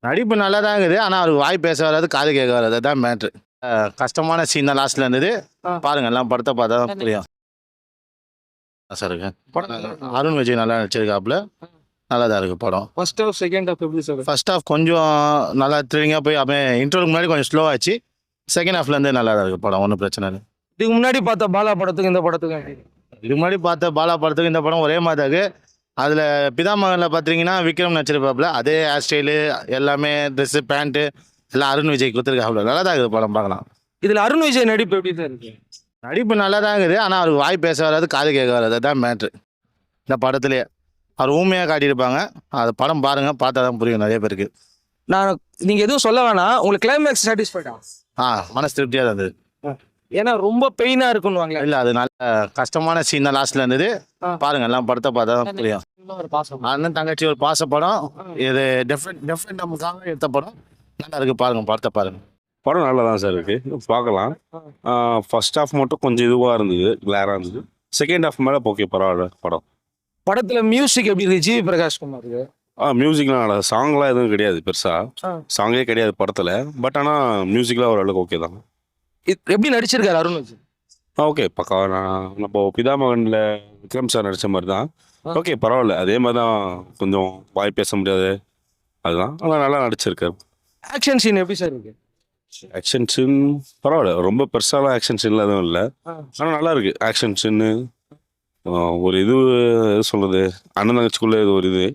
நடிப்பு நல்லா தான் இருக்குது. ஆனால் அவருக்கு வாய் பேச வராது, காது கேட்க வராது. அதுதான் மேட்ரு. கஷ்டமான சீன் தான் லாஸ்ட்ல இருந்தது. பாருங்க, எல்லாம் படத்தை பார்த்தா தான் புரியும். சார் இருக்கு அருண் விஜய் நல்லா நடிச்சிருக்காப்புல. நல்லா தான் இருக்குது படம். ஃபர்ஸ்ட் ஹாஃப் செகண்ட் ஹாஃப் எப்படி சார்? ஃபர்ஸ்ட் ஹாஃப் கொஞ்சம் நல்லா த்ரில்லிங்காக போய் அப்படியே இன்டர்வலுக்கு முன்னாடி கொஞ்சம் ஸ்லோ ஆச்சு. செகண்ட் ஹாஃப்லேருந்து நல்லா தான் இருக்குது படம், ஒன்றும் பிரச்சனை இல்லை. இதுக்கு முன்னாடி பார்த்த பாலா படத்துக்கு இந்த படத்துக்கு இதுக்கு முன்னாடி பார்த்த பாலா படத்துக்கு இந்த படம் ஒரே மாதிரி தான் இருக்குது. அதில் பிதாமகனில் பார்த்தீங்கன்னா விக்ரம் நடிச்சிருப்பாப்புல. அதே ஹேர் ஸ்டைலு எல்லாமே, ட்ரெஸ்ஸு, பேண்ட்டு எல்லாம் அருண் விஜய் கொடுத்துருக்காப்புல. நல்லா தான் இருக்குது படம், பார்க்கலாம். இதில் அருண் விஜய் நடிப்பு எப்படி தான் இருக்கு? நடிப்பு நல்லா தான் இருக்குது. ஆனால் அவருக்கு வாய் பேச வராது, காது கேட்க வராது. அதுதான் மேட்ரு இந்த படத்துலேயே. அவர் ஊமையாக காட்டியிருப்பாங்க. அது படம் பாருங்கள், பார்த்தா தான் புரியும் நிறைய பேருக்கு. நீங்கள் எதுவும் சொல்ல வேணாம், உங்களுக்கு கிளைமேக்ஸ் சாட்டிஸ்ஃபைடா? மனசு திருப்தியாக தான் இருந்தது. ஏன்னா ரொம்ப பெயினாக இருக்குன்னு இல்லை, அது நல்ல கஷ்டமான சீன் தான் லாஸ்ட்ல இருந்தது. பாருங்க, எல்லாம் படத்தை பார்த்தா தான் புரியும். அண்ணன் தங்கச்சி ஒரு பாச படம். இது டெஃபரெண்ட் நமக்காக எடுத்த படம். நல்லா இருக்கு, பாருங்க, படத்தை பாருங்க. படம் நல்லா தான் சார் இருக்குது, பார்க்கலாம். ஃபர்ஸ்ட் ஹாஃப் மட்டும் கொஞ்சம் இதுவாக இருந்தது, கிளாராக இருந்தது. செகண்ட் ஹாஃப் மேலே ஓகே, பரவாயில்ல படம். படத்தில் மியூசிக் எப்படி இருக்கு? ஜிவி பிரகாஷ் குமார் மியூசிக்லாம் நல்லா, சாங்லாம் எதுவும் கிடையாது, பெருசாக சாங்கே கிடையாது படத்தில். பட் ஆனால் மியூசிக்லாம் ஓரளவுக்கு ஓகே தான். எப்படி நடிச்சிருக்காரு அருண் விஜய்? ஓகே, பக்கா. நம்ம பிதாமகனில் விக்ரம் சார் நடித்த மாதிரி தான். ஓகே, பரவாயில்ல. அதே மாதிரி தான், கொஞ்சம் வாய் பேச முடியாது அதுதான். ஆனால் நல்லா நடிச்சிருக்காரு. ஆக்ஷன் சீன் எப்படி சார் இருக்கு? ஆக்ஷன் சீன் பரவாயில்ல, ரொம்ப பெருசாலாம் ஆக்ஷன் சீன்லாம் எதுவும் இல்லை. ஆனால் நல்லா இருக்கு ஆக்ஷன் சீனு. ஒரு இது சொல்கிறது, அண்ணன் தங்கச்சிக்குள்ளே இது ஒரு இது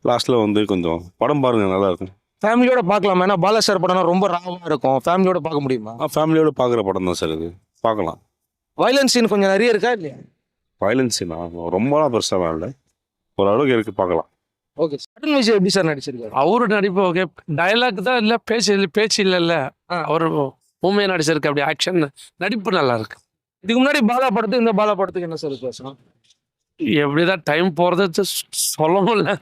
லாஸ்ட்டில் வந்து கொஞ்சம் படம் பாருங்கள், நல்லா இருக்கும். ஃபேமிலியோட பார்க்கலாம். ஏன்னா பாலா சார் படம்னா ரொம்ப ராவாக இருக்கும், ஃபேமிலியோட பார்க்க முடியுமா? ஃபேமிலியோட பார்க்குற படம் தான் சார் இது, பார்க்கலாம். வயலன்ஸ் சீன் கொஞ்சம் நிறைய இருக்கா இல்லையா? வயலன்ஸ் சீனா ரொம்பலாம் பெருசாலாம் இல்லை, ஓரளவுக்கு இருக்குது, பார்க்கலாம். ஓகே. அருண் விஜய் எப்படி சார் நடிச்சிருக்காரு? அவரு நடிப்பு ஓகே, டைலாக் தான் இல்லை, பேச்சு இல்லைல்ல. அவர் ஊமையாக நடிச்சிருக்கு. அப்படி ஆக்ஷன் நடிப்பு நல்லா இருக்கு. இதுக்கு முன்னாடி பாலா படத்துக்கு இந்த பாலா படத்துக்கு என்ன சார் பேசணும்? எப்படிதான் டைம் போகிறது சொல்லவும் இல்லை.